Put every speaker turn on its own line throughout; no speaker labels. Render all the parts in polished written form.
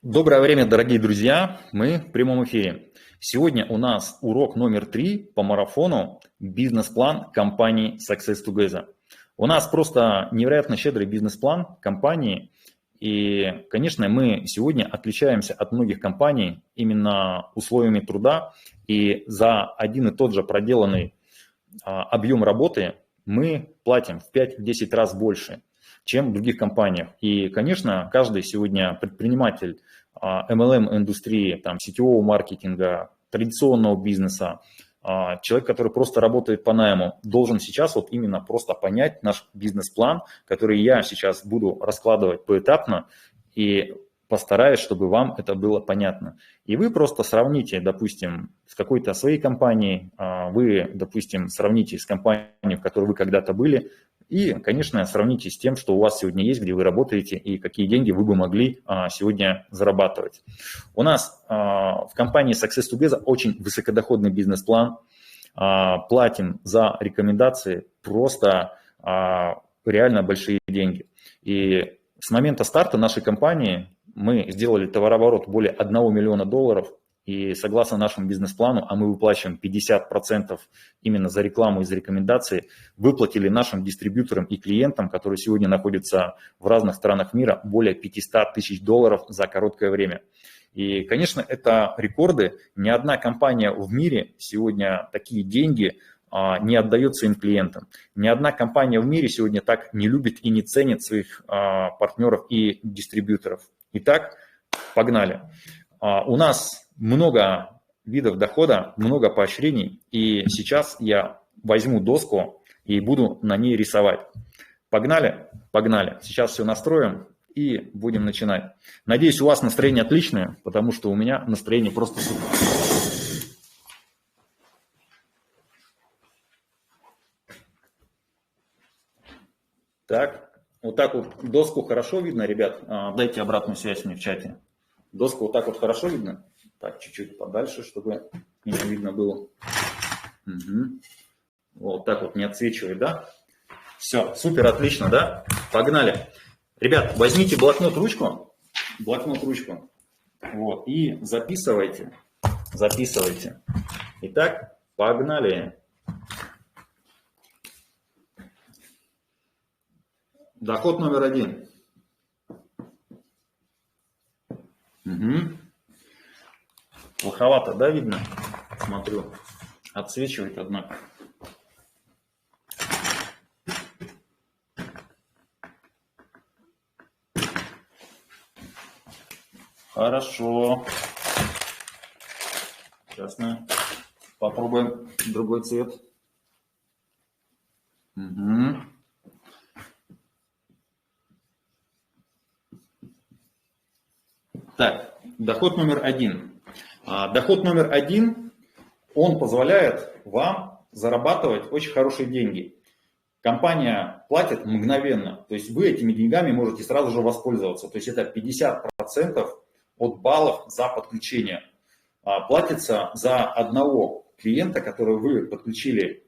Доброе время, дорогие друзья! Мы в прямом эфире. Сегодня у нас урок номер 3 по марафону «Бизнес-план компании Success Together». У нас просто невероятно щедрый бизнес-план компании. И, конечно, мы сегодня отличаемся от многих компаний именно условиями труда. И за один и тот же проделанный объем работы мы платим в 5-10 раз больше, чем в других компаниях. И, конечно, каждый сегодня предприниматель MLM-индустрии, там, сетевого маркетинга, традиционного бизнеса, человек, который просто работает по найму, должен сейчас вот именно просто понять наш бизнес-план, который я сейчас буду раскладывать поэтапно и постараюсь, чтобы вам это было понятно. И вы просто сравните, допустим, с какой-то своей компанией, вы, допустим, сравните с компанией, в которой вы когда-то были, и, конечно, сравните с тем, что у вас сегодня есть, где вы работаете, и какие деньги вы бы могли сегодня зарабатывать. У нас в компании Success Together очень высокодоходный бизнес-план. Платим за рекомендации просто реально большие деньги. И с момента старта нашей компании мы сделали товарооборот более $1 миллиона, и согласно нашему бизнес-плану, а мы выплачиваем 50% именно за рекламу и за рекомендации, выплатили нашим дистрибьюторам и клиентам, которые сегодня находятся в разных странах мира, более $500 тысяч за короткое время. И, конечно, это рекорды. Ни одна компания в мире сегодня такие деньги не отдает своим клиентам. Ни одна компания в мире сегодня так не любит и не ценит своих партнеров и дистрибьюторов. Итак, погнали. У нас много видов дохода, много поощрений, и сейчас я возьму доску и буду на ней рисовать. Погнали? Погнали. Сейчас все настроим и будем начинать. Надеюсь, у вас настроение отличное, потому что у меня настроение просто супер. Так, вот так вот доску хорошо видно, ребят? Дайте обратную связь мне в чате. Доску вот так вот хорошо видно? Так, чуть-чуть подальше, чтобы меня видно было. Угу. Вот так вот не отсвечивает, да? Все, супер, отлично, да? Погнали. Ребят, возьмите блокнот, ручку. Вот, и записывайте. Итак, погнали. Доход номер 1. Угу. Плоховато, да, видно? Смотрю. Отсвечивает, однако. Хорошо. Сейчас мы попробуем другой цвет. Угу. Так, доход номер 1. Доход номер 1, он позволяет вам зарабатывать очень хорошие деньги. Компания платит мгновенно, то есть вы этими деньгами можете сразу же воспользоваться. То есть это 50% от баллов за подключение. Платится за одного клиента, которого вы подключили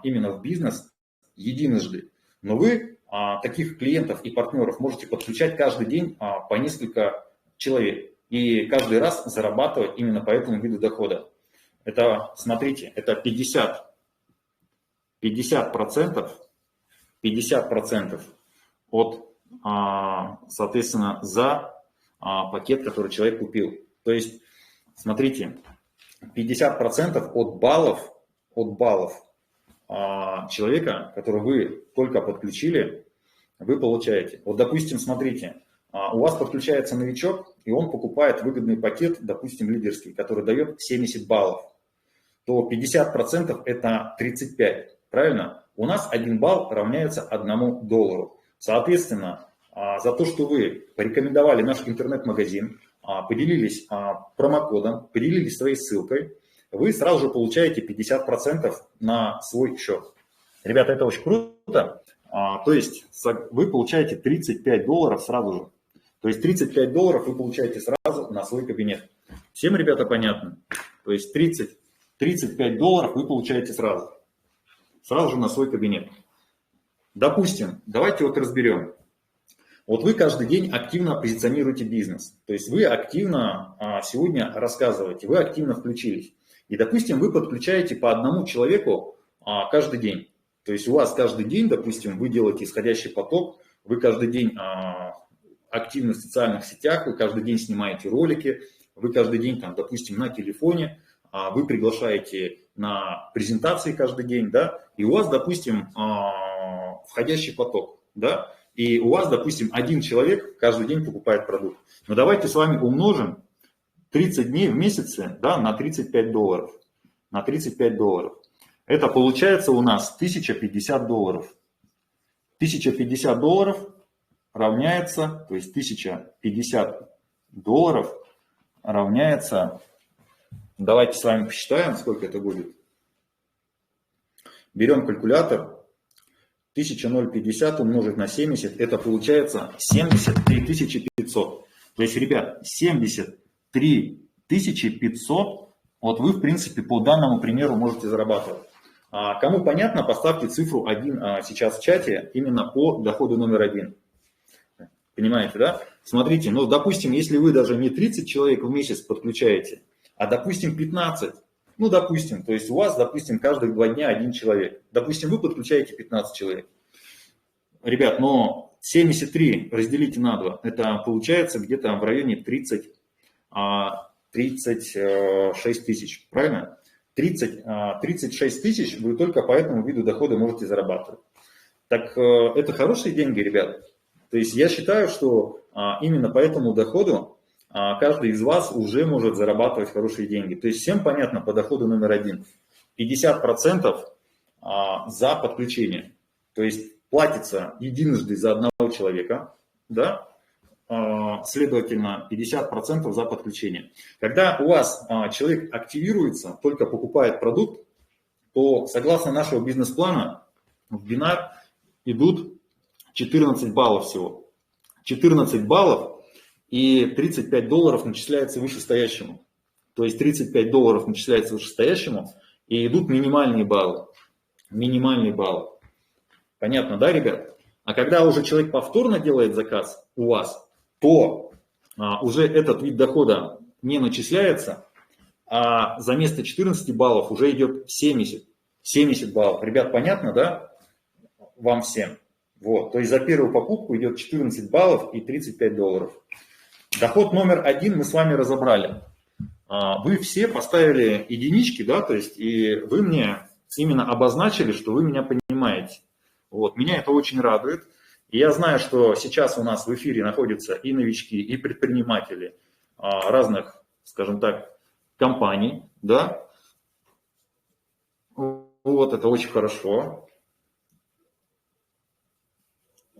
именно в бизнес единожды. Но вы таких клиентов и партнеров можете подключать каждый день по несколько человек. И каждый раз зарабатывать именно по этому виду дохода. Это, смотрите, это 50% от, соответственно, за пакет, который человек купил. То есть, смотрите, 50% от баллов человека, который вы только подключили, вы получаете. Вот, допустим, смотрите, у вас подключается новичок, и он покупает выгодный пакет, допустим, лидерский, который дает 70 баллов, то 50% это 35, правильно? У нас 1 балл равняется $1. Соответственно, за то, что вы порекомендовали наш интернет-магазин, поделились промокодом, поделились своей ссылкой, вы сразу же получаете 50% на свой счет. Ребята, это очень круто. То есть вы получаете $35 сразу же. То есть $35 вы получаете сразу на свой кабинет. Всем, ребята, понятно? То есть $35 вы получаете сразу же на свой кабинет. Допустим, давайте вот разберем. Вот вы каждый день активно позиционируете бизнес, то есть вы активно сегодня рассказываете, вы активно включились. И, допустим, вы подключаете по одному человеку каждый день. То есть у вас каждый день, допустим, вы делаете исходящий поток, вы каждый день активны в социальных сетях, вы каждый день снимаете ролики, вы каждый день, там, допустим, на телефоне, вы приглашаете на презентации каждый день, да, и у вас, допустим, входящий поток, да, и у вас, допустим, один человек каждый день покупает продукт. Но давайте с вами умножим 30 дней в месяце, да, на $35. На $35. Это получается у нас $1050. $1050 равняется, то есть $1050 равняется, давайте с вами посчитаем, сколько это будет. Берем калькулятор, 1050 умножить на 70, это получается 73 500. То есть, ребят, 73 500, вот вы, в принципе, по данному примеру можете зарабатывать. Кому понятно, поставьте цифру 1 сейчас в чате именно по доходу номер 1. Понимаете, да? Смотрите, ну, допустим, если вы даже не 30 человек в месяц подключаете, а, допустим, 15, ну, допустим, то есть у вас, допустим, каждых 2 дня 1 человек. Допустим, вы подключаете 15 человек. Ребят, но 73 разделите на 2, это получается где-то в районе 36 тысяч, правильно? 36 тысяч вы только по этому виду дохода можете зарабатывать. Так это хорошие деньги, ребят. То есть я считаю, что именно по этому доходу каждый из вас уже может зарабатывать хорошие деньги. То есть всем понятно по доходу номер 1. 50% за подключение. То есть платится единожды за одного человека, да? Следовательно, 50% за подключение. Когда у вас человек активируется, только покупает продукт, то согласно нашего бизнес-плана в бинар идут 14 баллов всего. 14 баллов и $35 начисляется вышестоящему. То есть $35 начисляется вышестоящему и идут минимальные баллы. Минимальные баллы. Понятно, да, ребят? А когда уже человек повторно делает заказ у вас, то уже этот вид дохода не начисляется, а за место 14 баллов уже идет 70 баллов. Ребят, понятно, да? Вам всем. Вот, то есть за первую покупку идет 14 баллов и $35. Доход номер 1 мы с вами разобрали. Вы все поставили единички, да, то есть и вы мне именно обозначили, что вы меня понимаете. Вот, меня это очень радует. И я знаю, что сейчас у нас в эфире находятся и новички, и предприниматели разных, скажем так, компаний, да. Вот, это очень хорошо.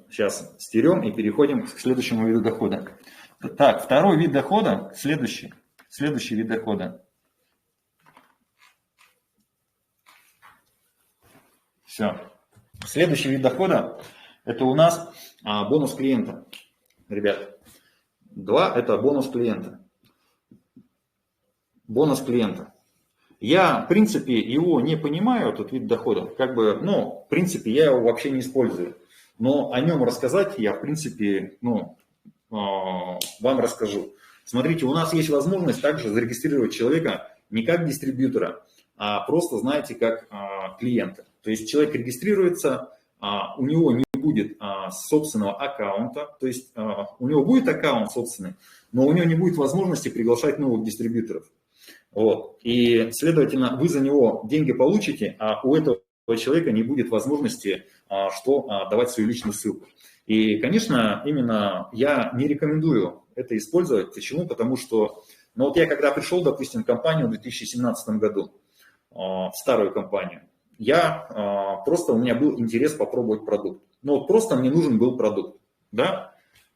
Сейчас стерем и переходим к следующему виду дохода. Так, второй вид дохода, следующий вид дохода. Все. Следующий вид дохода – это у нас бонус клиента. Ребят, 2 – это бонус клиента. Бонус клиента. Я, в принципе, его не понимаю, этот вид дохода. Как бы, ну, в принципе, я его вообще не использую. Но о нем рассказать я, в принципе, вам расскажу. Смотрите, у нас есть возможность также зарегистрировать человека не как дистрибьютора, а просто, знаете, как клиента. То есть человек регистрируется, у него не будет собственного аккаунта, то есть у него будет аккаунт собственный, но у него не будет возможности приглашать новых дистрибьюторов. Вот. И, следовательно, вы за него деньги получите, а у этого человека не будет возможности давать свою личную ссылку. И, конечно, именно я не рекомендую это использовать. Почему? Потому что, ну вот я когда пришел, допустим, в компанию в 2017 году, в старую компанию, у меня был интерес попробовать продукт. Ну вот просто мне нужен был продукт, да?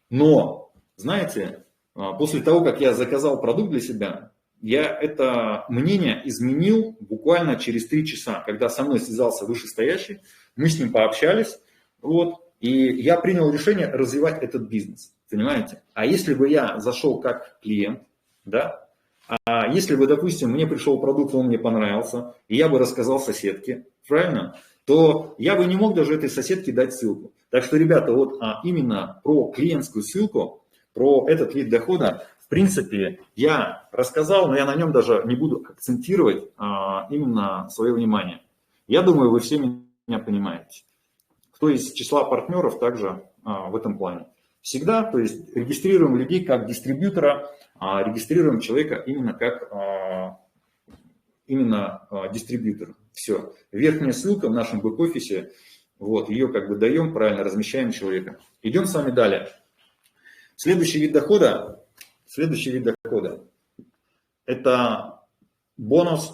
Но, знаете, после того, как я заказал продукт для себя, я это мнение изменил буквально через 3 часа, когда со мной связался вышестоящий, мы с ним пообщались, вот, и я принял решение развивать этот бизнес, понимаете? А если бы я зашел как клиент, да, а если бы, допустим, мне пришел продукт, он мне понравился, и я бы рассказал соседке, правильно, то я бы не мог даже этой соседке дать ссылку. Так что, ребята, вот именно про клиентскую ссылку, про этот вид дохода, в принципе, я рассказал, но я на нем даже не буду акцентировать именно свое внимание. Я думаю, вы все меня понимаете. Кто из числа партнеров также в этом плане. Всегда, то есть регистрируем людей как дистрибьютора, регистрируем человека именно как дистрибьютор. Все. Верхняя ссылка в нашем бэк-офисе, вот, ее как бы даем, правильно размещаем человека. Идем с вами далее. Следующий вид дохода это бонус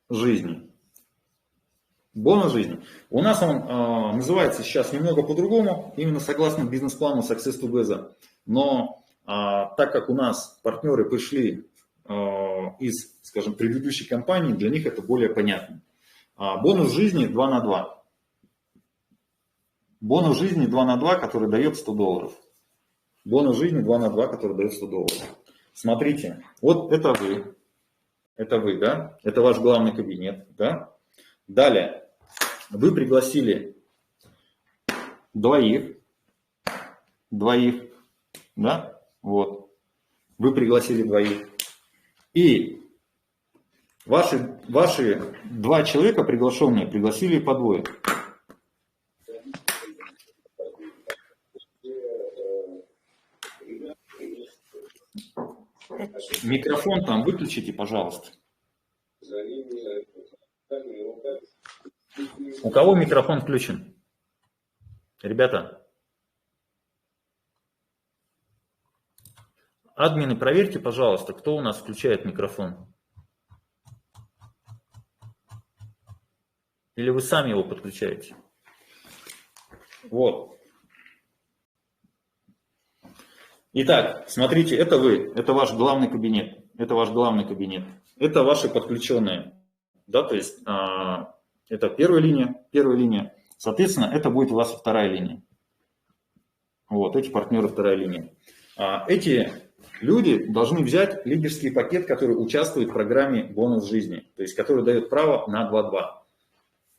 жизни. Бонус жизни. У нас он называется сейчас немного по-другому, именно согласно бизнес-плану Success2Gaza. Но так как у нас партнеры пришли из, скажем, предыдущей компании, для них это более понятно. Бонус жизни 2 на 2. Бонус жизни 2 на 2, который дает $100. Бонус жизни 2 на 2, который дает $100. Смотрите, вот это вы. Это вы, да? Это ваш главный кабинет, да? Далее. Вы пригласили двоих, да? Вот. Вы пригласили двоих. И ваши 2 человека приглашенные пригласили по 2. Микрофон там выключите, пожалуйста. У кого микрофон включен? Ребята. Админы, проверьте, пожалуйста, кто у нас включает микрофон. Или вы сами его подключаете? Вот. Итак, смотрите, это вы, это ваш главный кабинет. Это ваш главный кабинет. Это ваши подключенные. Да, то есть это первая линия. Соответственно, это будет у вас вторая линия. Вот, эти партнеры вторая линия. Эти люди должны взять лидерский пакет, который участвует в программе «Бонус жизни», то есть который дает право на 2-2.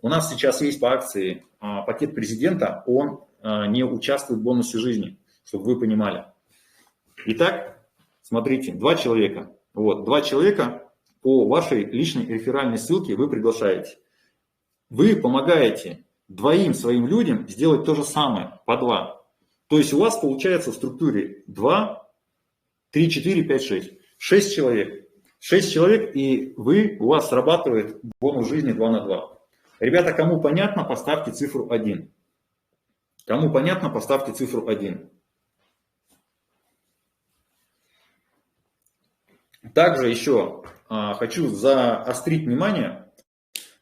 У нас сейчас есть по акции пакет президента, он не участвует в бонусе жизни, чтобы вы понимали. Итак, смотрите, 2 человека. Вот, 2 человека по вашей личной реферальной ссылке вы приглашаете. Вы помогаете 2 своим людям сделать то же самое, по 2. То есть у вас получается в структуре 2, 3, 4, 5, 6. 6 человек. 6 человек, и у вас срабатывает бонус жизни 2 на 2. Ребята, кому понятно, поставьте цифру 1. Кому понятно, поставьте цифру 1. Также еще хочу заострить внимание,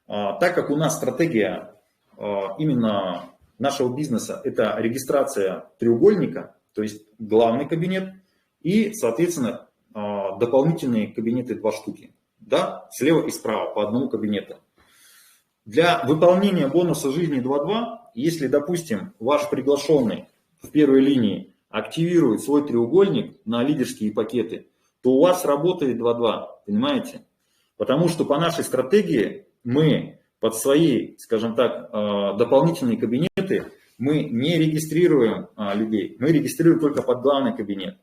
так как у нас стратегия именно нашего бизнеса – это регистрация треугольника, то есть главный кабинет и, соответственно, дополнительные кабинеты 2 штуки, да, слева и справа по одному кабинету. Для выполнения бонуса жизни 2.2, если, допустим, ваш приглашенный в первой линии активирует свой треугольник на лидерские пакеты, то у вас работает 2.2, понимаете? Потому что по нашей стратегии мы под свои, скажем так, дополнительные кабинеты мы не регистрируем людей, мы регистрируем только под главный кабинет.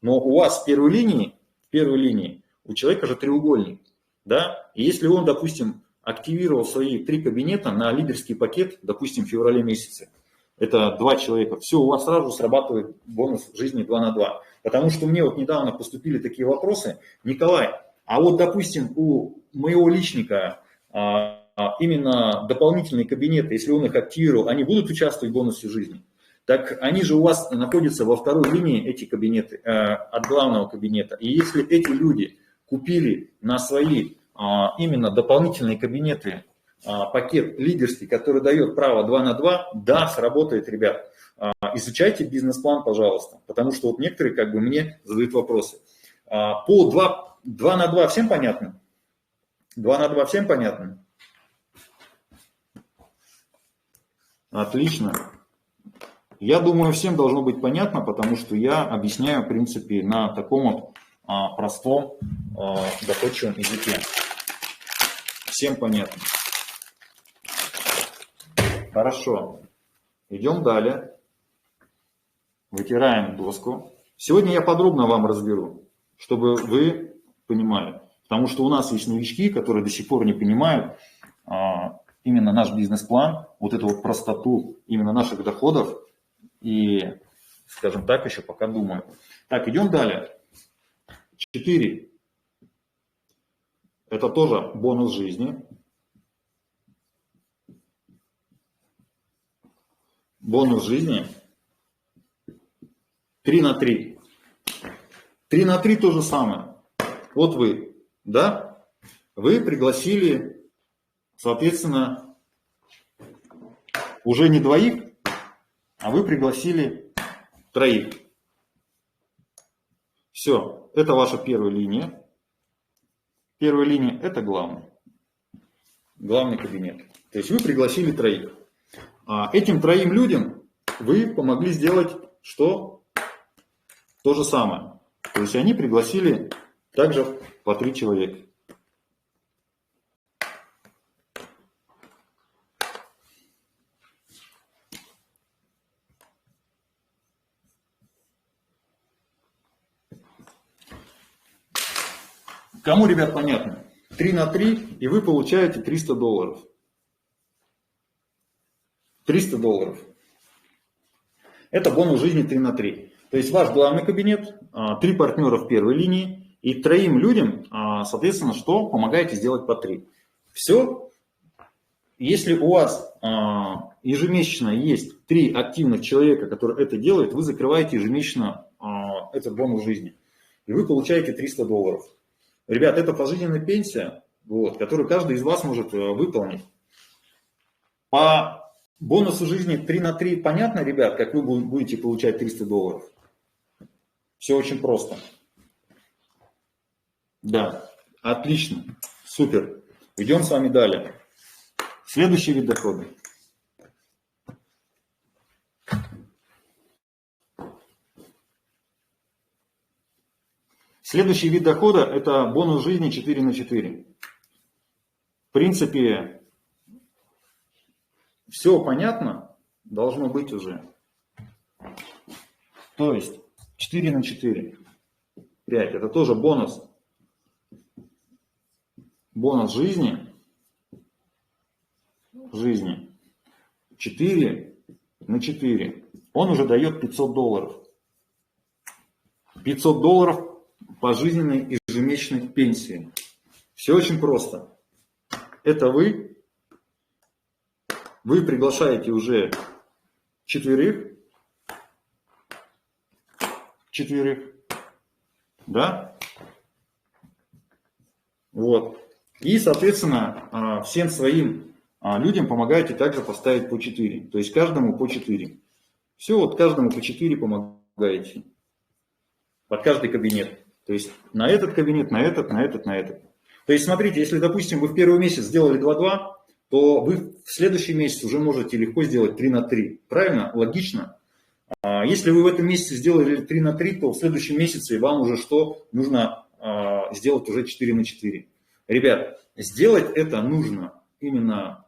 Но у вас в первой линии у человека же треугольник, да? И если он, допустим, активировал свои 3 кабинета на лидерский пакет, допустим, в феврале месяце, это 2 человека, все, у вас сразу срабатывает бонус жизни 2 на 2. Потому что мне вот недавно поступили такие вопросы: Николай, а вот, допустим, у моего личника именно дополнительные кабинеты, если он их активировал, они будут участвовать в бонусе жизни? Так они же у вас находятся во второй линии, эти кабинеты, от главного кабинета. И если эти люди купили на свои именно дополнительные кабинеты пакет лидерский, который дает право 2 на 2, да, сработает, ребят. Изучайте бизнес-план, пожалуйста, потому что вот некоторые как бы мне задают вопросы. По 2 на 2 всем понятно? 2 на 2 всем понятно? Отлично. Я думаю, всем должно быть понятно, потому что я объясняю, в принципе, на таком вот простом, доходчивом языке. Всем понятно. Хорошо. Идем далее. Вытираем доску. Сегодня я подробно вам разберу, чтобы вы понимали. Потому что у нас есть новички, которые до сих пор не понимают именно наш бизнес-план, вот эту вот простоту именно наших доходов. И, скажем так, еще пока думаю. Так, идем далее. 4. Это тоже бонус жизни. Бонус жизни. 3 на 3. 3 на 3 то же самое. Вот вы, да? Вы пригласили, соответственно, уже не двоих, а вы пригласили троих. Все, это ваша первая линия. Первая линия – это главный кабинет. То есть вы пригласили троих. Этим троим людям вы помогли сделать что? То же самое. То есть они пригласили также по 3 человека. Кому, ребят, понятно? 3 на 3, и вы получаете $300. $300. Это бонус жизни 3 на 3. То есть ваш главный кабинет, 3 партнера в первой линии, и 3 людям, соответственно, что помогаете сделать по 3. Все. Если у вас ежемесячно есть 3 активных человека, которые это делают, вы закрываете ежемесячно этот бонус жизни. И вы получаете $300. Ребят, это пожизненная пенсия, вот, которую каждый из вас может выполнить. По бонусу жизни 3 на 3 понятно, ребят, как вы будете получать $300? Все очень просто. Да, отлично, супер. Идем с вами далее. Следующий вид дохода. Следующий вид дохода – это бонус жизни 4 на 4. В принципе, все понятно, должно быть уже. То есть 4 на 4. 5. Это тоже бонус. Бонус жизни. 4 на 4. Он уже дает $500. $500 пожизненной ежемесячной пенсии. Все очень просто. Это вы приглашаете уже четверых, да? Вот. И, соответственно, всем своим людям помогаете также поставить по 4. То есть каждому по 4. Все, вот каждому по 4 помогаете. Под каждый кабинет. То есть на этот кабинет, на этот, на этот, на этот. То есть смотрите, если, допустим, вы в первый месяц сделали 2-2, то вы в следующий месяц уже можете легко сделать 3 на 3. Правильно? Логично? Если вы в этом месяце сделали 3 на 3, то в следующем месяце вам уже что? Нужно сделать уже 4 на 4. Ребят, сделать это нужно именно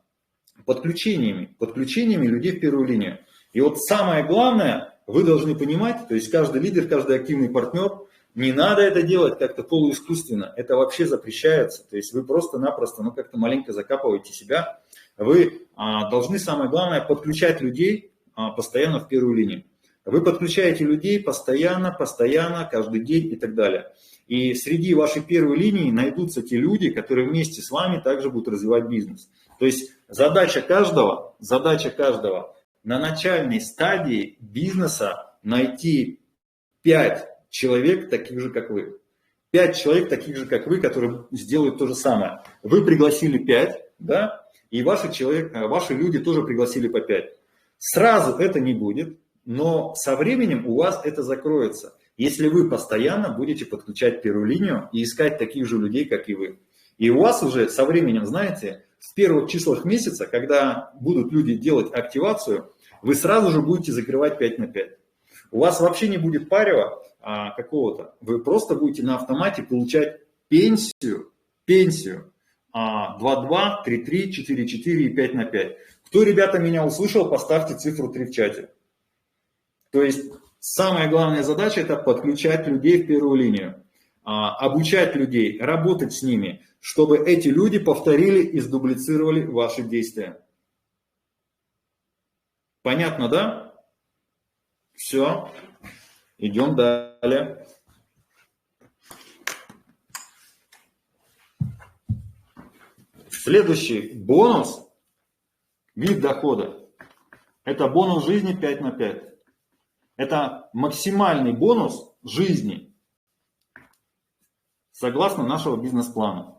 подключениями людей в первую линию. И вот самое главное, вы должны понимать, то есть каждый лидер, каждый активный партнер, не надо это делать как-то полуискусственно, это вообще запрещается. То есть вы просто-напросто, как-то маленько закапываете себя. Вы должны, самое главное, подключать людей постоянно в первую линию. Вы подключаете людей постоянно, каждый день и так далее. И среди вашей первой линии найдутся те люди, которые вместе с вами также будут развивать бизнес. То есть задача каждого на начальной стадии бизнеса найти 5 человек таких же, как вы. 5 человек таких же, как вы, которые сделают то же самое. Вы пригласили 5, да, и ваши люди тоже пригласили по 5. Сразу это не будет, но со временем у вас это закроется, если вы постоянно будете подключать первую линию и искать таких же людей, как и вы. И у вас уже со временем, знаете, в первых числах месяца, когда будут люди делать активацию, вы сразу же будете закрывать 5 на 5. У вас вообще не будет парева какого-то. Вы просто будете на автомате получать пенсию 2-2, 3-3, 4-4 и 5 на 5. Кто, ребята, меня услышал, поставьте цифру 3 в чате. То есть самая главная задача – это подключать людей в первую линию, обучать людей, работать с ними, чтобы эти люди повторили и сдублицировали ваши действия. Понятно, да? Все. Идем далее. Следующий бонус, вид дохода, это бонус жизни 5 на 5. Это максимальный бонус жизни, согласно нашего бизнес-плана.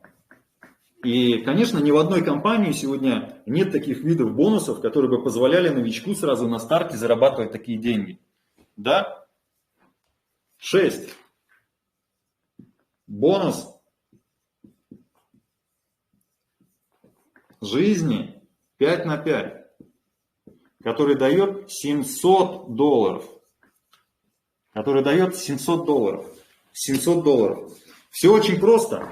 И, конечно, ни в одной компании сегодня нет таких видов бонусов, которые бы позволяли новичку сразу на старте зарабатывать такие деньги. Да? 6. Бонус жизни 5 на 5, который дает $700. Который дает $700. $700. Все очень просто.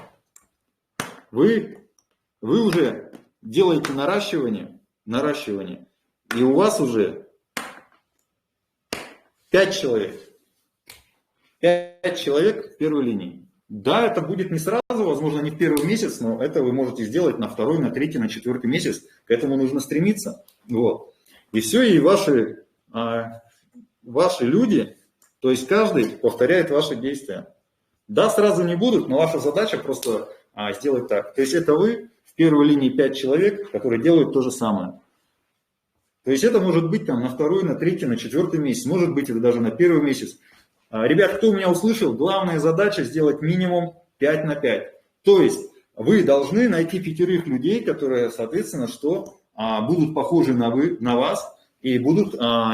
Вы уже делаете наращивание, и у вас уже 5 человек. 5 человек в первой линии. Да, это будет не сразу, возможно, не в первый месяц, но это вы можете сделать на второй, на третий, на четвертый месяц. К этому нужно стремиться. Вот. И все, и ваши люди, то есть каждый повторяет ваши действия. Да, сразу не будут, но ваша задача просто сделать так. То есть это вы в первой линии 5 человек, которые делают то же самое. То есть это может быть там на второй, на третий, на четвертый месяц, может быть это даже на первый месяц. Ребят, кто меня услышал, главная задача сделать минимум 5 на 5. То есть вы должны найти 5 людей, которые, соответственно, будут похожи на вас и будут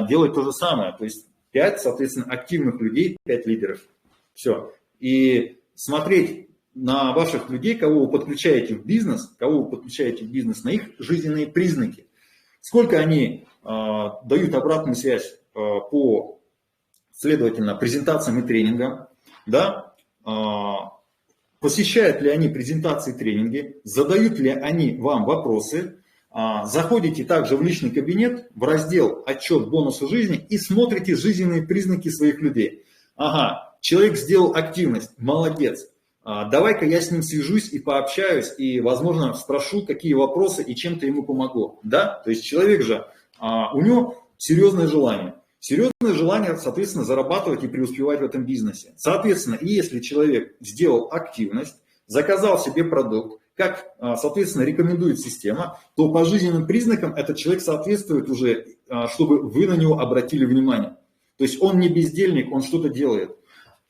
делать то же самое. То есть 5, соответственно, активных людей, 5 лидеров. Все. И смотреть на ваших людей, кого вы подключаете в бизнес, на их жизненные признаки. Сколько они дают обратную связь по, следовательно, презентациям и тренингам, да? Посещают ли они презентации и тренинги, задают ли они вам вопросы, заходите также в личный кабинет, в раздел «Отчет бонуса жизни» и смотрите жизненные признаки своих людей. Ага, человек сделал активность, молодец. Давай-ка я с ним свяжусь и пообщаюсь, и, возможно, спрошу, какие вопросы и чем-то ему помогу. Да? То есть человек же, у него серьезное желание. Серьезное желание, соответственно, зарабатывать и преуспевать в этом бизнесе. Соответственно, если человек сделал активность, заказал себе продукт, как, соответственно, рекомендует система, то по жизненным признакам этот человек соответствует уже, чтобы вы на него обратили внимание. То есть он не бездельник, он что-то делает.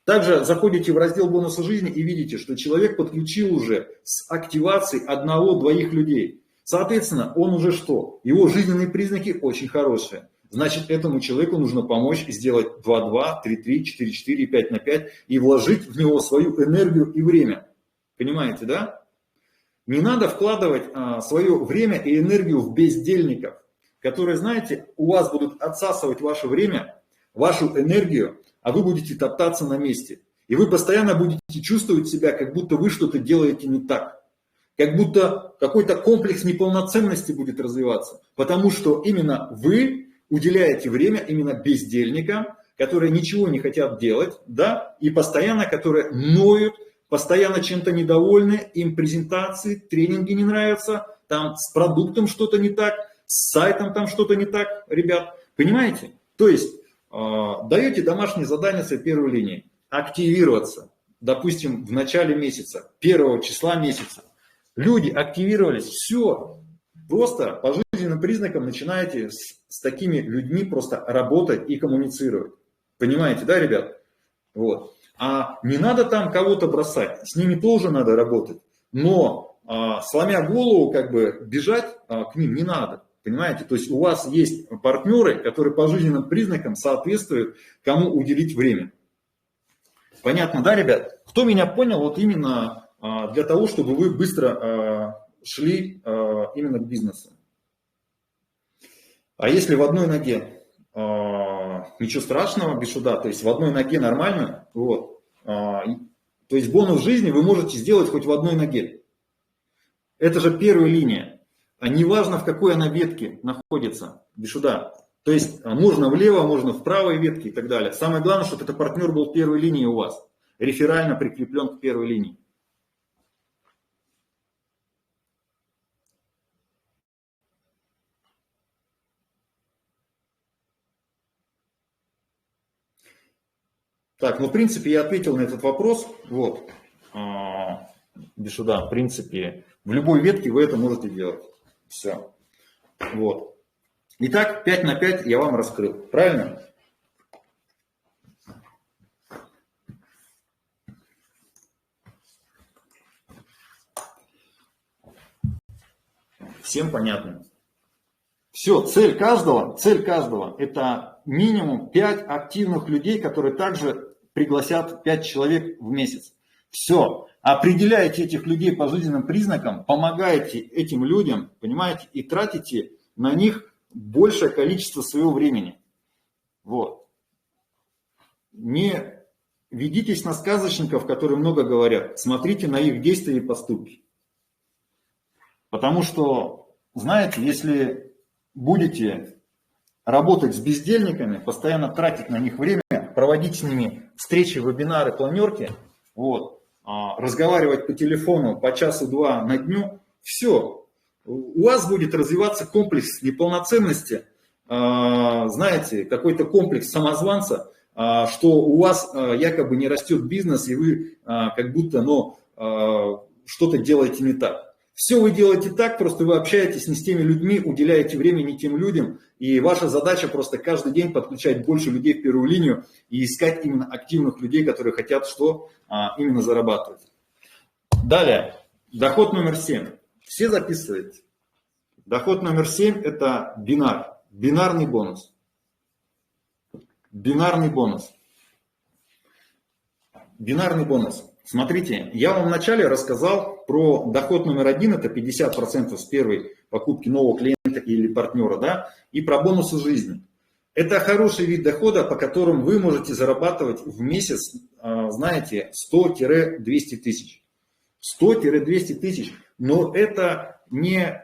Также заходите в раздел бонуса жизни и видите, что человек подключил уже с активацией 1-2 людей. Соответственно, он уже что? Его жизненные признаки очень хорошие. Значит, этому человеку нужно помочь сделать 2-2, 3-3, 4-4, 5 на 5 и вложить в него свою энергию и время. Понимаете, да? Не надо вкладывать свое время и энергию в бездельников, которые, знаете, у вас будут отсасывать ваше время, вашу энергию, а вы будете топтаться на месте. И вы постоянно будете чувствовать себя, как будто вы что-то делаете не так. Как будто какой-то комплекс неполноценности будет развиваться. Потому что именно вы уделяете время именно бездельникам, которые ничего не хотят делать, да, и постоянно, которые ноют, постоянно чем-то недовольны, им презентации, тренинги не нравятся, там с продуктом что-то не так, с сайтом там что-то не так, ребят. Понимаете? То есть даете домашнее задание своей первой линии. Активироваться, допустим, в начале месяца, 1 числа месяца. Люди активировались, все. Просто по жизненным признакам начинаете с такими людьми просто работать и коммуницировать. Понимаете, да, ребят? Вот. А не надо там кого-то бросать, с ними тоже надо работать. Но сломя голову, как бы бежать к ним не надо. Понимаете? То есть у вас есть партнеры, которые по жизненным признакам соответствуют, кому уделить время. Понятно, да, ребят? Кто меня понял, вот именно для того, чтобы вы быстро шли именно к бизнесу. А если в одной ноге, ничего страшного, без суда, то есть в одной ноге нормально, вот, то есть бонус жизни вы можете сделать хоть в одной ноге. Это же первая линия. А неважно, в какой она ветке находится, иди сюда. То есть можно влево, можно в правой ветке и так далее. Самое главное, чтобы этот партнер был в первой линии у вас, реферально прикреплен к первой линии. Так, ну в принципе я ответил на этот вопрос. Вот. Иди сюда. В принципе, в любой ветке вы это можете делать. Все. Вот. Итак, 5 на 5 я вам раскрыл. Правильно? Всем понятно. Все, цель каждого это минимум 5 активных людей, которые также пригласят 5 человек в месяц. Все. Определяете этих людей по жизненным признакам, помогаете этим людям, понимаете, и тратите на них большее количество своего времени. Вот. Не ведитесь на сказочников, которые много говорят. Смотрите на их действия и поступки. Потому что, знаете, если будете работать с бездельниками, постоянно тратить на них время, проводить с ними встречи, вебинары, планерки, вот, разговаривать по телефону по часу-два на дню, все. У вас будет развиваться комплекс неполноценности, знаете, какой-то комплекс самозванца, что у вас якобы не растет бизнес, и вы как будто что-то делаете не так. Все вы делаете так, просто вы общаетесь не с теми людьми, уделяете время не тем людям, и ваша задача просто каждый день подключать больше людей в первую линию и искать именно активных людей, которые хотят что? Именно зарабатывать. Далее, доход номер 7. Все записываете. Доход номер 7 это бинар, бинарный бонус. Бинарный бонус. Бинарный бонус. Смотрите, я вам вначале рассказал про доход номер 1, это 50% с первой покупки нового клиента или партнера, да, и про бонусы жизни. Это хороший вид дохода, по которым вы можете зарабатывать в месяц, знаете, 100-200 тысяч. 100-200 тысяч, но это не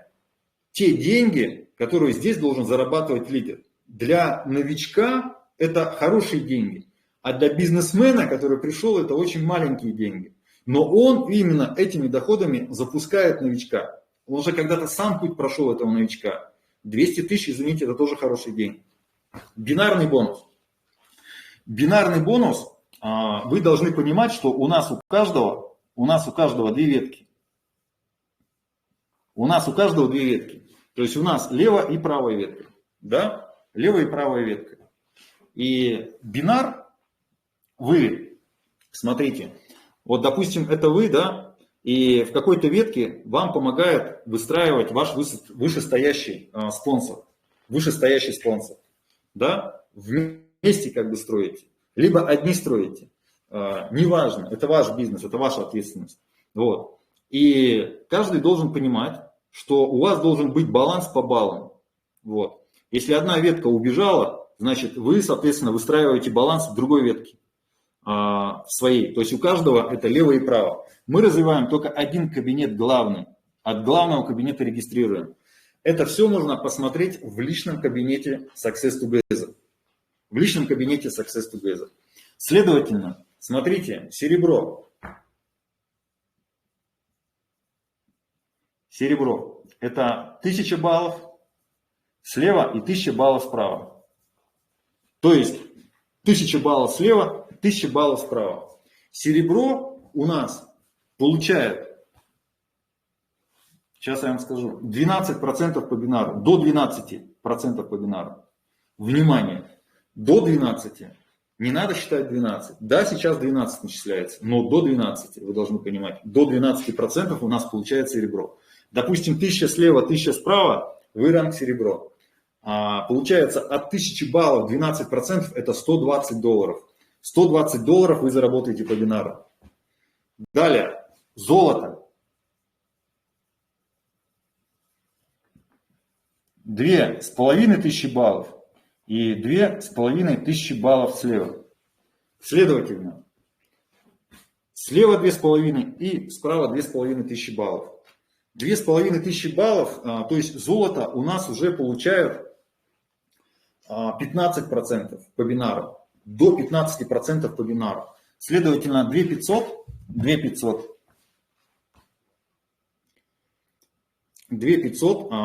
те деньги, которые здесь должен зарабатывать лидер. Для новичка это хорошие деньги. А для бизнесмена, который пришел, это очень маленькие деньги. Но он именно этими доходами запускает новичка. Он уже когда-то сам путь прошел этого новичка. 200 тысяч, извините, это тоже хороший день. Бинарный бонус. Бинарный бонус, вы должны понимать, что у нас у каждого две ветки. У нас у каждого две ветки. То есть у нас левая и правая ветка. Да? Левая и правая ветка. И бинар вы, смотрите, вот допустим, это вы, да, и в какой-то ветке вам помогает выстраивать ваш вышестоящий спонсор. Вышестоящий спонсор. Да? Вместе как бы строите. Либо одни строите. Неважно, это ваш бизнес, это ваша ответственность. Вот. И каждый должен понимать, что у вас должен быть баланс по баллам. Вот. Если одна ветка убежала, значит вы, соответственно, выстраиваете баланс в другой ветке. В своей. То есть у каждого это лево и право. Мы развиваем только один кабинет главный. От главного кабинета регистрируем. Это все можно посмотреть в личном кабинете Success Together. В личном кабинете Success Together. Следовательно, смотрите, серебро. Серебро. Это 1000 баллов слева и 1000 баллов справа. То есть 1000 баллов слева, 1000 баллов справа. Серебро у нас получает, сейчас я вам скажу, 12% по бинару, до 12% по бинару. Внимание, до 12. Не надо считать 12. Да, сейчас 12 начисляется, но до 12, вы должны понимать, до 12% у нас получается серебро. Допустим, 1000 слева, 1000 справа, вы ранг серебро. Получается от 1000 баллов 12% это $120. $120 вы заработаете по бинару. Далее, золото. 2500 баллов и 2500 баллов слева. Следовательно, слева 2500 и справа 2500 баллов. 2500 баллов, то есть золото у нас уже получают 15% по бинару, до 15% по бинару. Следовательно, 2500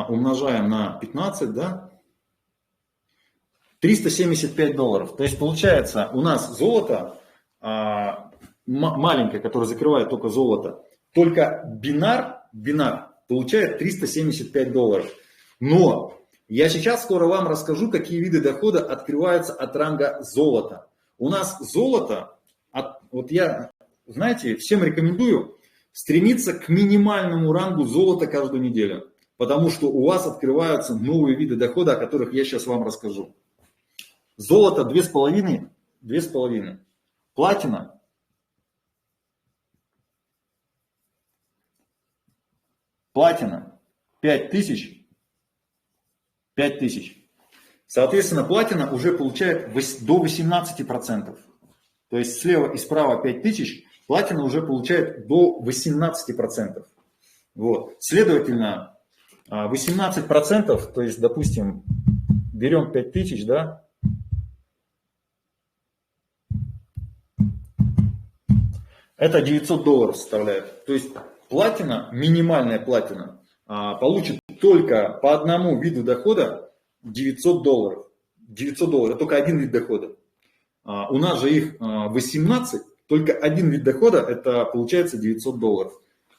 умножаем на 15, да, $375. То есть получается у нас золото маленькое, которое закрывает только золото, только бинар получает $375. Но я сейчас скоро вам расскажу, какие виды дохода открываются от ранга золота. У нас золото, вот я, знаете, всем рекомендую стремиться к минимальному рангу золота каждую неделю, потому что у вас открываются новые виды дохода, о которых я сейчас вам расскажу. Золото 2,5. Платина. Платина 5000. Соответственно, платина уже получает до 18%. То есть слева и справа 5000, платина уже получает до 18%. Вот. Следовательно, 18%, то есть, допустим, берем 5000, да, это $900 составляет. То есть платина, минимальная платина, получит только по одному виду дохода $900. $900, это только один вид дохода. У нас же их 18, только один вид дохода, это получается $900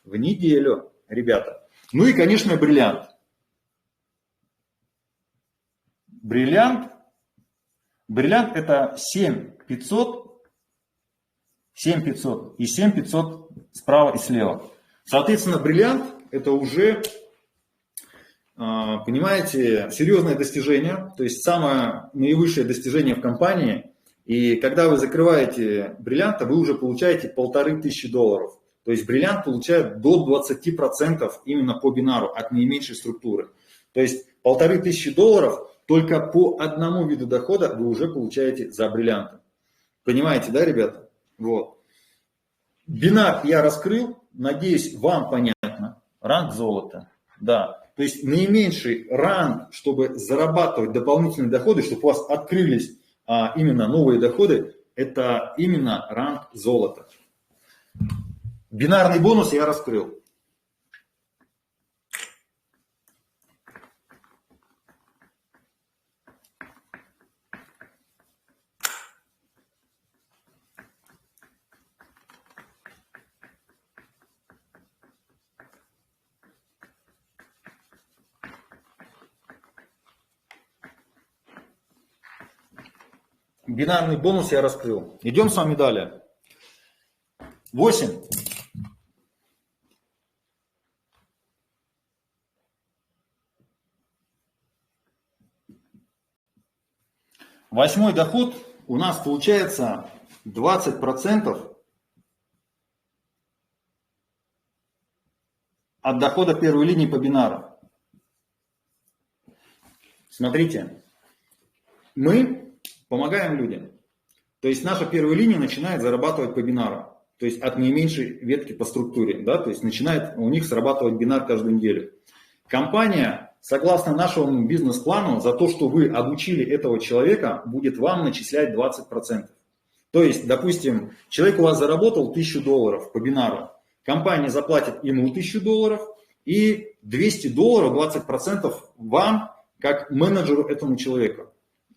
в неделю, ребята. Ну и, конечно, бриллиант. Бриллиант это 7500 и 7500 справа и слева. Соответственно, бриллиант это уже, понимаете, серьезное достижение, то есть самое наивысшее достижение в компании. И когда вы закрываете бриллианта, вы уже получаете $1500. То есть бриллиант получает до 20% именно по бинару от наименьшей структуры. То есть $1500 только по одному виду дохода вы уже получаете за бриллиантом. Понимаете, да, ребята? Вот. Бинар я раскрыл, надеюсь, вам понятно. Ранг золота, да. То есть наименьший ранг, чтобы зарабатывать дополнительные доходы, чтобы у вас открылись именно новые доходы, это именно ранг золота. Бинарный бонус я раскрыл. Бинарный бонус я раскрыл. Идем с вами далее. 8. Восьмой доход у нас получается 20% от дохода первой линии по бинару. Смотрите, мы помогаем людям. То есть наша первая линия начинает зарабатывать по бинару. То есть от наименьшей ветки по структуре. Да? То есть начинает у них срабатывать бинар каждую неделю. Компания, согласно нашему бизнес-плану, за то, что вы обучили этого человека, будет вам начислять 20%. То есть, допустим, человек у вас заработал $1000 по бинару. Компания заплатит ему $1000 и $200, 20% вам, как менеджеру этому человеку.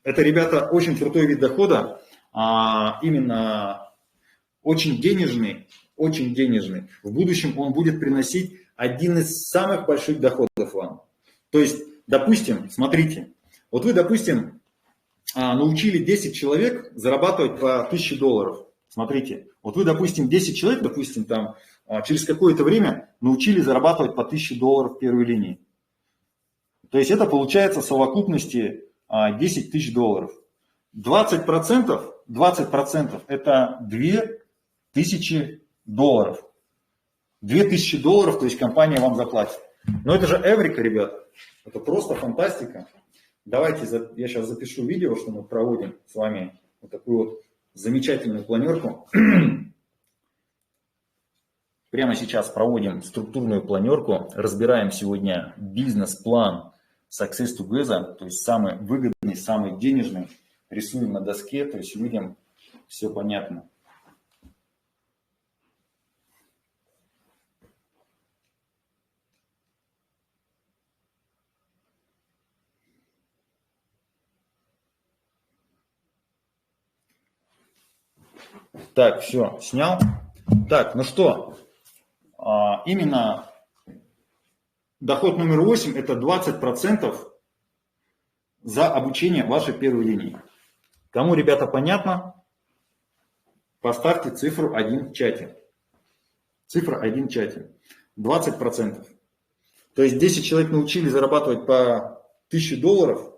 Это, ребята, очень крутой вид дохода, именно очень денежный. В будущем он будет приносить один из самых больших доходов вам. То есть, допустим, смотрите, вот вы, допустим, научили 10 человек зарабатывать по $1000. Смотрите, вот вы, допустим, 10 человек, допустим, там, через какое-то время научили зарабатывать по $1000 в первой линии. То есть это получается в совокупности $10 тысяч. 20% это $2000. $2000, то есть компания вам заплатит. Но это же эврика, ребят. Это просто фантастика. Давайте я сейчас запишу видео, что мы проводим с вами вот такую вот замечательную планерку. прямо сейчас проводим структурную планерку, разбираем сегодня бизнес-план Success Together, то есть самый выгодный, самый денежный, рисуем на доске, то есть людям все понятно. Так, все, снял. Так, ну что, именно доход номер 8 – это 20% за обучение вашей первой линии. Кому, ребята, понятно, поставьте цифру 1 в чате. Цифра 1 в чате. 20%. То есть 10 человек научили зарабатывать по $1000,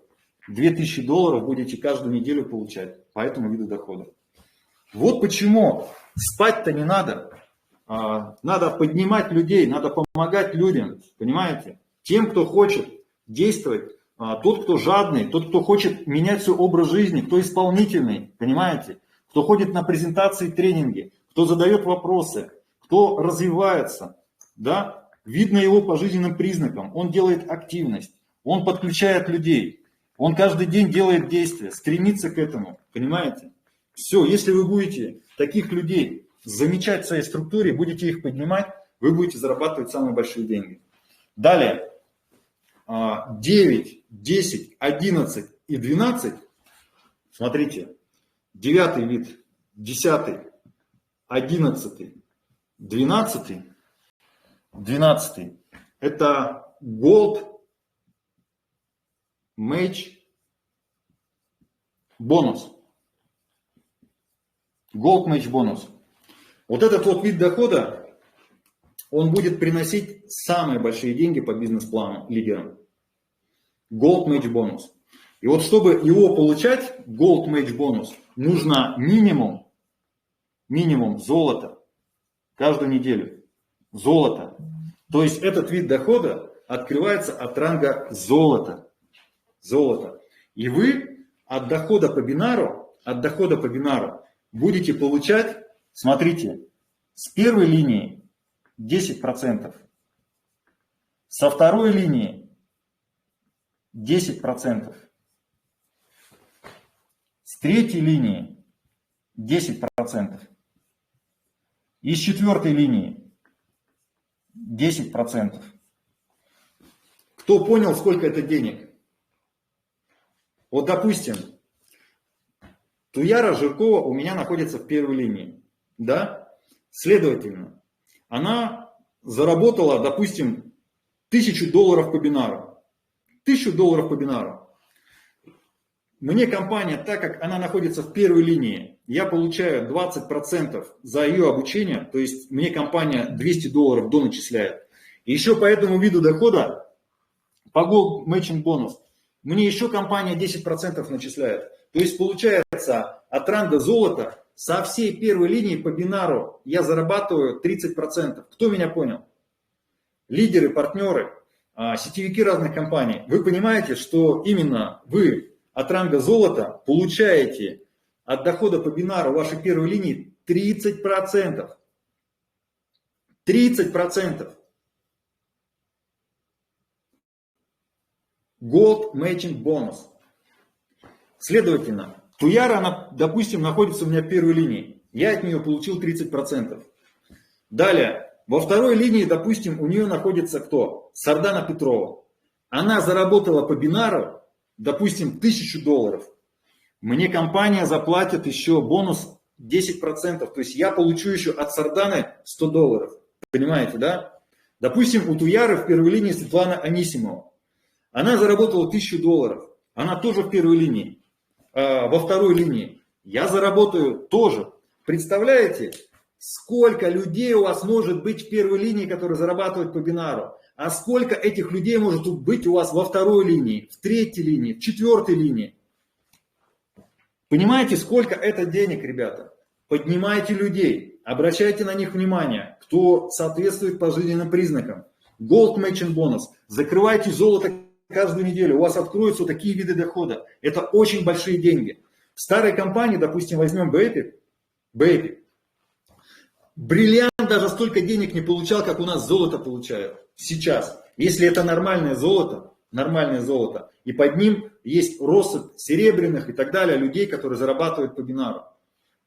$2000 будете каждую неделю получать по этому виду дохода. Вот почему спать-то не надо. Надо поднимать людей, надо помогать людям, понимаете? Тем, кто хочет действовать, тот, кто жадный, тот, кто хочет менять свой образ жизни, кто исполнительный, понимаете? Кто ходит на презентации, тренинги, кто задает вопросы, кто развивается, да? Видно его по жизненным признакам, он делает активность, он подключает людей, он каждый день делает действия, стремится к этому, понимаете? Все, если вы будете таких людей замечать в своей структуре, будете их поднимать, вы будете зарабатывать самые большие деньги. Далее, 9, 10, 11 и 12, смотрите, 9 вид, 10, 11, 12, 12, это Gold Match бонус. Gold Match бонус. Вот этот вот вид дохода, он будет приносить самые большие деньги по бизнес-плану лидерам. Gold Match бонус. И вот чтобы его получать, Gold Match бонус, нужно минимум золота каждую неделю. Золото. То есть этот вид дохода открывается от ранга золота. Золото. И вы от дохода по бинару будете получать, смотрите, с первой линии 10%, со второй линии 10%, с третьей линии 10%, и с четвертой линии 10%. Кто понял, сколько это денег? Вот, допустим, Туяра Жиркова у меня находится в первой линии, да? Следовательно, она заработала, допустим, $1000 по бинару. $1000 по бинару. Мне компания, так как она находится в первой линии, я получаю 20% за ее обучение, то есть мне компания $200 доначисляет. И еще по этому виду дохода, по Gold Matching бонус, мне еще компания 10% начисляет. То есть получается от ранга золота со всей первой линии по бинару я зарабатываю 30%. Кто меня понял? Лидеры, партнеры, сетевики разных компаний. Вы понимаете, что именно вы от ранга золота получаете от дохода по бинару вашей первой линии 30%. 30%. Gold Matching бонус. Следовательно, Туяра, она, допустим, находится у меня в первой линии. Я от нее получил 30%. Далее, во второй линии, допустим, у нее находится кто? Сардана Петрова. Она заработала по бинару, допустим, $1000. Мне компания заплатит еще бонус 10%. То есть я получу еще от Сарданы $100. Понимаете, да? Допустим, у Туяры в первой линии Светлана Анисимова. Она заработала $1000. Она тоже в первой линии. Во второй линии я заработаю тоже. Представляете, сколько людей у вас может быть в первой линии, которые зарабатывают по бинару? А сколько этих людей может быть у вас во второй линии, в третьей линии, в четвертой линии? Понимаете, сколько это денег, ребята? Поднимайте людей, обращайте на них внимание, кто соответствует по жизненным признакам. Gold Matching бонус. Закрывайте золото каждую неделю. У вас откроются вот такие виды дохода. Это очень большие деньги. В старой компании, допустим, возьмем Бэйпик. бриллиант даже столько денег не получал, как у нас золото получают сейчас. Если это нормальное золото, и под ним есть россыпь серебряных и так далее, людей, которые зарабатывают по бинару.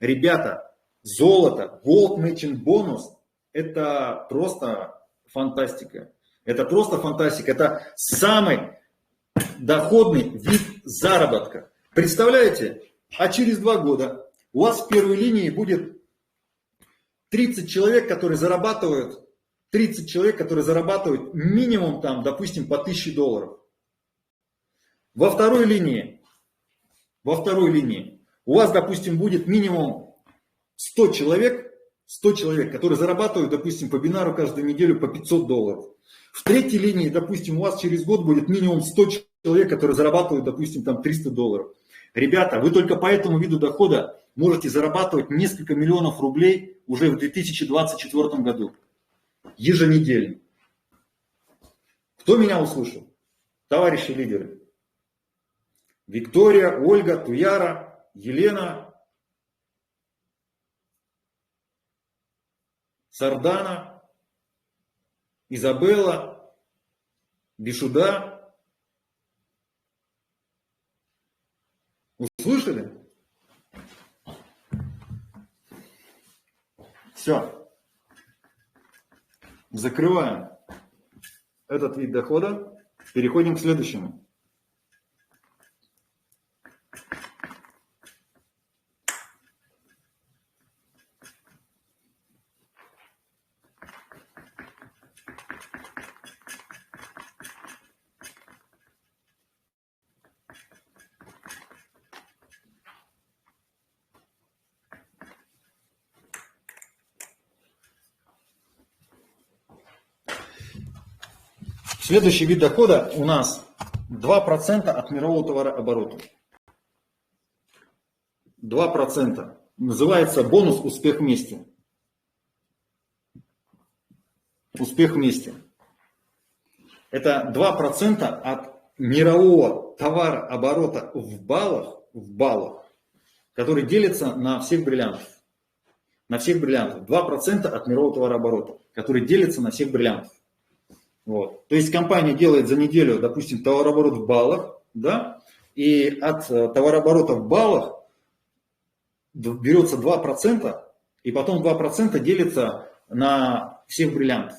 Ребята, золото, Gold Matching Bonus, это просто фантастика. Это просто фантастика. Это самый доходный вид заработка. Представляете? А через 2 года у вас в первой линии будет 30 человек, которые зарабатывают минимум там, допустим, по $1000. Во второй линии у вас, допустим, будет минимум 100 человек, которые зарабатывают, допустим, по бинару каждую неделю по $500. В третьей линии, допустим, у вас через год будет минимум 100 человек, которые зарабатывают, допустим, там $300. Ребята, вы только по этому виду дохода можете зарабатывать несколько миллионов рублей уже в 2024 году. Еженедельно. Кто меня услышал? Товарищи лидеры. Виктория, Ольга, Туяра, Елена, Сардана, Изабелла, Бишуда. Услышали? Все. Закрываем этот вид дохода. Переходим к следующему. Следующий вид дохода у нас 2% от мирового товарооборота. 2%. Называется бонус «Успех вместе». Успех вместе. Это 2% от мирового товарооборота в баллах, который делится на всех бриллиантов. На всех бриллиантов. 2% от мирового товарооборота, который делится на всех бриллиантов. Вот. То есть компания делает за неделю, допустим, товарооборот в баллах, да, и от товарооборота в баллах берется 2%, и потом 2% делится на всех бриллиантов.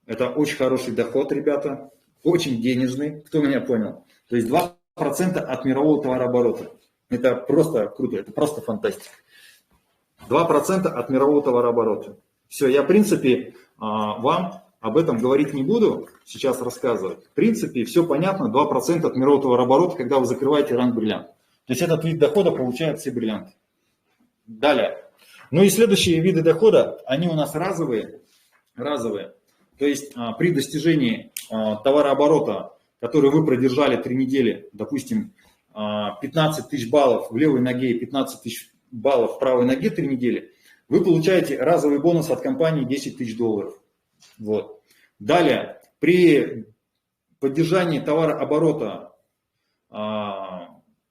Это очень хороший доход, ребята, очень денежный, кто меня понял. То есть 2% от мирового товарооборота. Это просто круто, это просто фантастика. 2% от мирового товарооборота. Все, я в принципе вам об этом говорить не буду, сейчас рассказывать. В принципе, все понятно, 2% от мирового товарооборота, когда вы закрываете ранг бриллиант. То есть этот вид дохода получают все бриллианты. Далее. Ну и следующие виды дохода, они у нас разовые. То есть при достижении товарооборота, который вы продержали 3 недели, допустим, 15 тысяч баллов в левой ноге и 15 тысяч баллов в правой ноге 3 недели, вы получаете разовый бонус от компании $10 тысяч. Вот. Далее, при поддержании товарооборота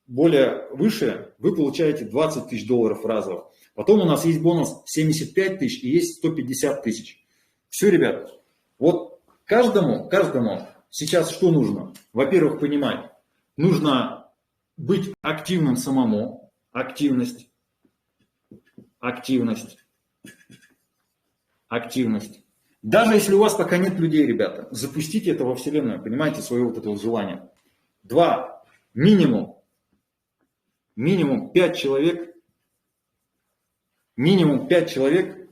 более выше, вы получаете $20 тысяч разово. Потом у нас есть бонус 75 тысяч и есть 150 тысяч. Все, ребят, вот каждому сейчас что нужно? Во-первых, понимать, нужно быть активным самому, активность. Даже если у вас пока нет людей, ребята, запустите это во Вселенную, понимаете, свое вот это вот желание. 2, минимум 5 человек,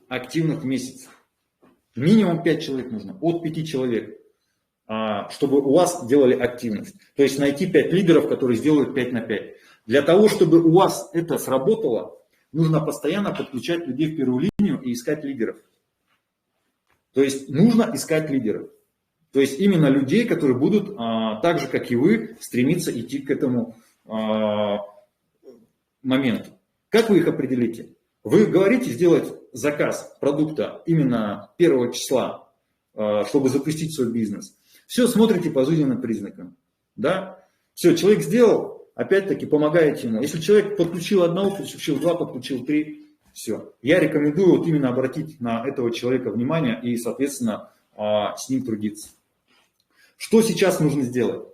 активных в месяц. Минимум 5 человек нужно, от 5 человек, чтобы у вас делали активность. То есть найти 5 лидеров, которые сделают 5 на 5. Для того, чтобы у вас это сработало, нужно постоянно подключать людей в первую линию и искать лидеров. То есть нужно искать лидеров. То есть именно людей, которые будут так же, как и вы, стремиться идти к этому моменту. Как вы их определите? Вы говорите сделать заказ продукта именно 1 числа, чтобы запустить свой бизнес. Все смотрите по жизненным признакам. Да? Все, человек сделал, опять-таки помогаете ему. Если человек подключил одного, подключил 2, подключил 3, Все. Я рекомендую вот именно обратить на этого человека внимание и, соответственно, с ним трудиться. Что сейчас нужно сделать?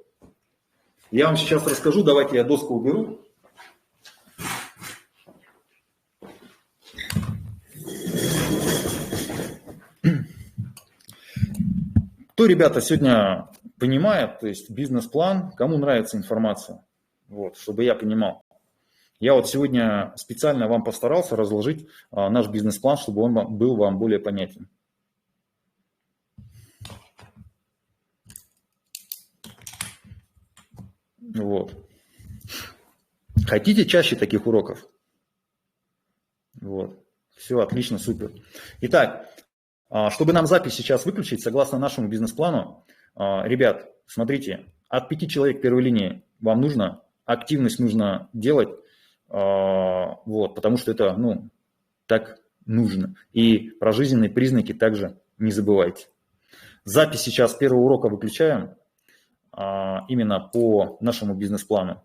Я вам сейчас расскажу, давайте я доску уберу. Кто, ребята, сегодня понимает, то есть бизнес-план, кому нравится информация, вот, чтобы я понимал. Я вот сегодня специально вам постарался разложить наш бизнес-план, чтобы он был вам более понятен. Вот. Хотите чаще таких уроков? Вот. Все, отлично, супер. Итак, чтобы нам запись сейчас выключить, согласно нашему бизнес-плану, ребят, смотрите, от 5 человек первой линии вам нужно, активность нужно делать, вот, потому что это, ну, так нужно. И про жизненные признаки также не забывайте. Запись сейчас первого урока выключаем, именно по нашему бизнес-плану.